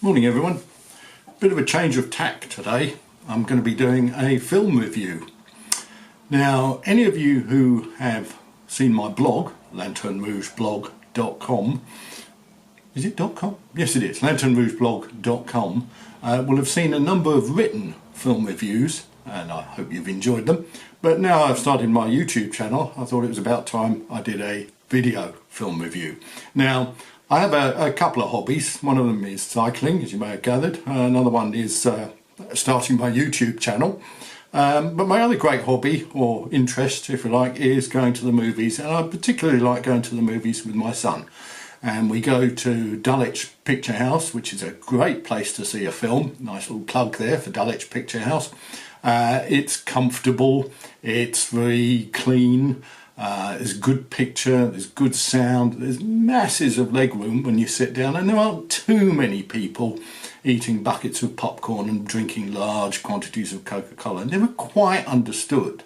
Morning everyone. Bit of a change of tack today. I'm going to be doing a film review. Now, any of you who have seen my blog, lanternrougeblog.com, is it .com? Yes it is, lanternrougeblog.com, will have seen a number of written film reviews, and I hope you've enjoyed them. But now I've started my YouTube channel, I thought it was about time I did a video film review. Now, I have a couple of hobbies. One of them is cycling, as you may have gathered. Another one is starting my YouTube channel. But my other great hobby, or interest if you like, is going to the movies. And I particularly like going to the movies with my son. And we go to Dulwich Picture House, which is a great place to see a film. Nice little plug there for Dulwich Picture House. It's comfortable, it's very clean. There's good picture, there's good sound, there's masses of leg room when you sit down, and there aren't too many people eating buckets of popcorn and drinking large quantities of Coca-Cola. I never quite understood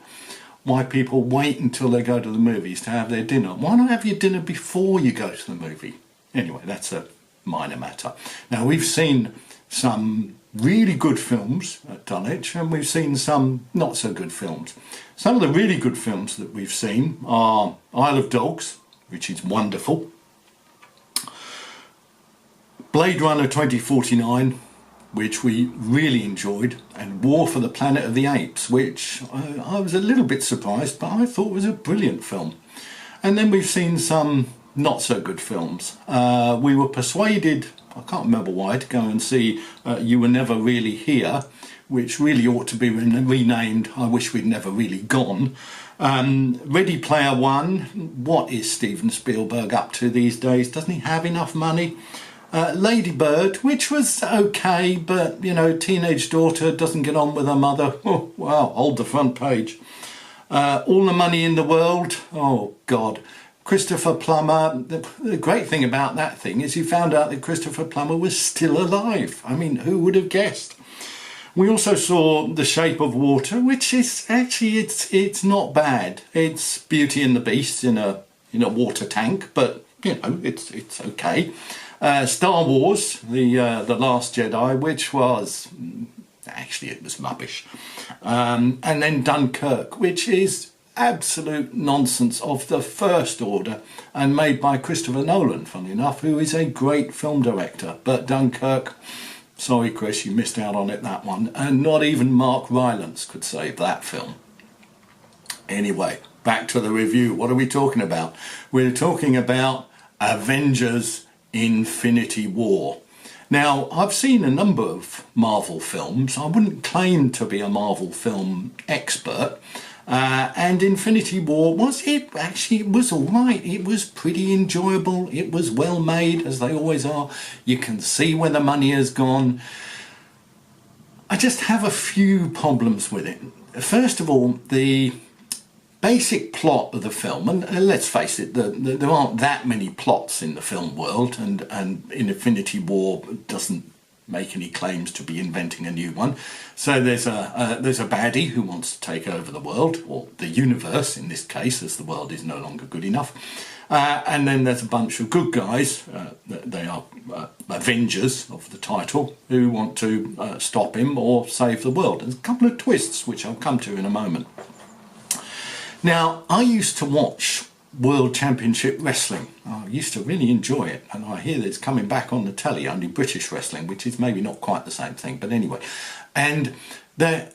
why people wait until they go to the movies to have their dinner. Why not have your dinner before you go to the movie? Anyway, that's a minor matter. Now, we've seen some really good films at Dulwich, and we've seen some not so good films. Some of the really good films that we've seen are Isle of Dogs, which is wonderful, Blade Runner 2049, which we really enjoyed, and War for the Planet of the Apes, which I was a little bit surprised, but I thought was a brilliant film. And then we've seen some not so good films. We were persuaded, I can't remember why, to go and see You Were Never Really Here, which really ought to be renamed I Wish We'd Never Really Gone. Ready Player One, what is Steven Spielberg up to these days? Doesn't he have enough money? Lady Bird, which was okay, but you know, teenage daughter doesn't get on with her mother. Oh wow, hold the front page. All the Money in the World, oh God. Christopher Plummer, the great thing about that thing is you found out that Christopher Plummer was still alive. I mean, who would have guessed? We also saw The Shape of Water, which is actually, it's not bad. It's Beauty and the Beast in a water tank, but you know, it's okay. Star Wars, the Last Jedi, which was actually, it was rubbish. And then Dunkirk, which is absolute nonsense of the first order, and made by Christopher Nolan, funnily enough, who is a great film director. But Dunkirk, sorry Chris, you missed out on it, that one, and not even Mark Rylance could save that film. Anyway, back to the review. What are we talking about? We're talking about Avengers Infinity War. Now, I've seen a number of Marvel films. I wouldn't claim to be a Marvel film expert, and Infinity War, it was alright. It was pretty enjoyable. It was well made, as they always are. You can see where the money has gone. I just have a few problems with it. First of all, the basic plot of the film, and let's face it, there aren't that many plots in the film world, and in Infinity War doesn't make any claims to be inventing a new one. So there's a baddie who wants to take over the world, or the universe in this case, as the world is no longer good enough. And then there's a bunch of good guys, they are Avengers of the title, who want to stop him or save the world. There's a couple of twists which I'll come to in a moment. Now, I used to watch World Championship Wrestling. I used to really enjoy it, and I hear that it's coming back on the telly, only British wrestling, which is maybe not quite the same thing, but anyway. And the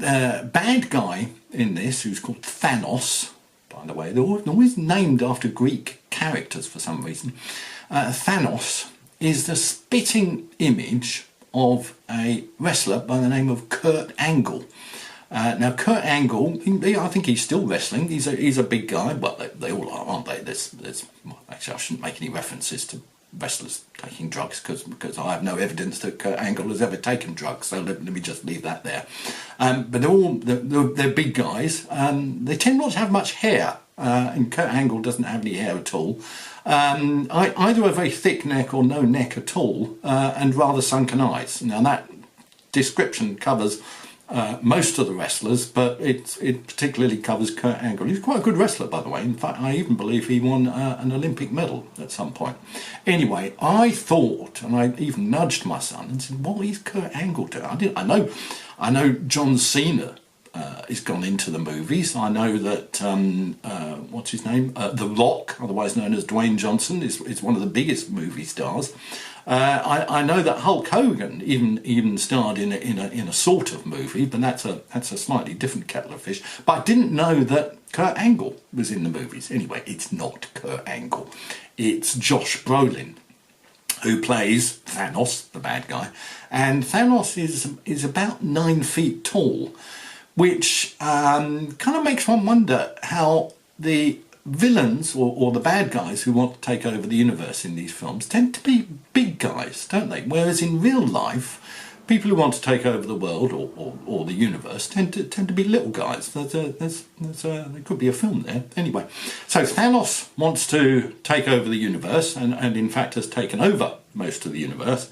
bad guy in this, who's called Thanos, by the way, they're always named after Greek characters for some reason. Thanos is the spitting image of a wrestler by the name of Kurt Angle. Now, Kurt Angle, I think he's still wrestling. He's a big guy. Well, they all are, aren't they? Actually, I shouldn't make any references to wrestlers taking drugs because I have no evidence that Kurt Angle has ever taken drugs. So let me just leave that there. But they're big guys. They tend not to have much hair, and Kurt Angle doesn't have any hair at all. Either a very thick neck or no neck at all, and rather sunken eyes. Now, that description covers most of the wrestlers, but it particularly covers Kurt Angle. He's quite a good wrestler, by the way. In fact, I even believe he won an Olympic medal at some point. Anyway, I thought, and I even nudged my son and said, "What is Kurt Angle doing?" I know John Cena has gone into the movies. I know that what's his name, The Rock, otherwise known as Dwayne Johnson, is one of the biggest movie stars. I know that Hulk Hogan even starred in a sort of movie, but that's a slightly different kettle of fish. But I didn't know that Kurt Angle was in the movies. Anyway, it's not Kurt Angle. It's Josh Brolin, who plays Thanos, the bad guy. And Thanos is about 9 feet tall, which kind of makes one wonder how the villains or the bad guys who want to take over the universe in these films tend to be big guys, don't they? Whereas in real life, people who want to take over the world or the universe tend to be little guys. There could be a film there. Anyway, so Thanos wants to take over the universe and in fact has taken over most of the universe.